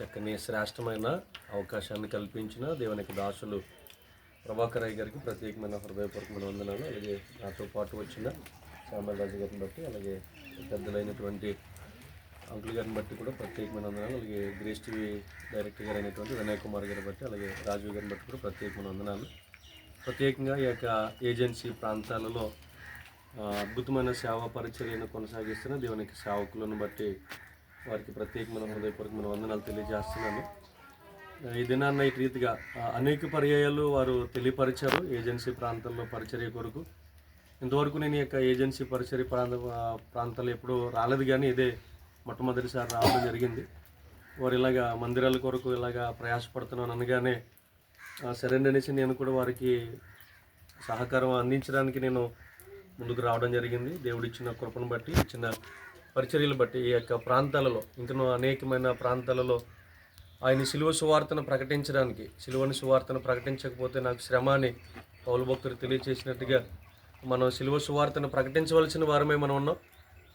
చక్కని శ్రేష్టమైన అవకాశాన్ని కల్పించిన దేవునికి దాసులు ప్రభాకర్ రాయ్ గారికి ప్రత్యేకమైన హృదయపూర్వకమైన వందనాలు. అలాగే నాతో పాటు వచ్చిన శ్యామల రాజు గారిని బట్టి, అలాగే పెద్దలైనటువంటి అంకుల్ గారిని బట్టి కూడా ప్రత్యేకమైన వందనాలు. అలాగే గ్రేస్ టీవీ డైరెక్టర్ గారు అయినటువంటి వినయ్ కుమార్ గారిని బట్టి, అలాగే రాజు గారిని బట్టి కూడా ప్రత్యేకమైన వందనాలు. ప్రత్యేకంగా ఈ యొక్క ఏజెన్సీ ప్రాంతాలలో అద్భుతమైన సేవా పరిచర్యను కొనసాగిస్తున్న దేవునికి సేవకులను బట్టి వారికి ప్రత్యేకమైన హృదయపూర్వకమైన వందనాలు తెలియజేస్తున్నాను. ఈ దినాన్న ఈ రీతిగా అనేక పర్యాయాలు వారు తెలియపరిచారు ఏజెన్సీ ప్రాంతంలో పరిచర్య కొరకు. ఇంతవరకు నేను ఈ యొక్క ఏజెన్సీ పరిచర్య ప్రాంతాలు ఎప్పుడూ రాలేదు, కానీ ఇదే మొట్టమొదటిసారి రావడం జరిగింది. వారు ఇలాగా మందిరాల కొరకు ఇలాగా ప్రయాసపడుతున్నాను అనగానే సరేండి అనేసి నేను కూడా వారికి సహకారం అందించడానికి నేను ముందుకు రావడం జరిగింది. దేవుడిచ్చిన కృపను బట్టి, ఇచ్చిన పరిచర్యలు బట్టి ఈ యొక్క ప్రాంతాలలో, ఇంకనూ అనేకమైన ప్రాంతాలలో ఆయన సిలువ సువార్తను ప్రకటించడానికి, సిలువని సువార్తను ప్రకటించకపోతే నాకు శ్రమ అని పౌలు భక్తులు తెలియచేసినట్టుగా మనం సిలువ సువార్తను ప్రకటించవలసిన వారమే మనం ఉన్నాం.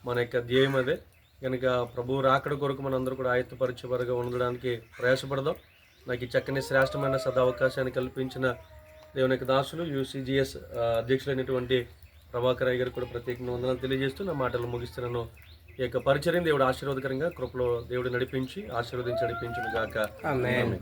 మన యొక్క ధ్యేయం అదే. కనుక ప్రభువు రాకడ కొరకు మనందరూ కూడా ఆయత్తపరిచేవారుగా ఉండడానికి ప్రయాసపడదాం. నాకు ఈ చక్కని శ్రేష్టమైన సదావకాశాన్ని కల్పించిన దేవుని యొక్క దాసులు యూసీజీఎస్ అధ్యక్షులైనటువంటి ప్రభాకర్ రాయ్ గారు కూడా ప్రత్యేకంగా వందనాలు తెలియజేస్తూ నా మాటలు ముగిస్తున్నాను. ఈ యొక్క పరిచర్యను దేవుడు ఆశీర్వాదకరంగా కృపలో దేవుడు నడిపించి ఆశీర్వదించి నడిపించును గాక. ఆమేన్.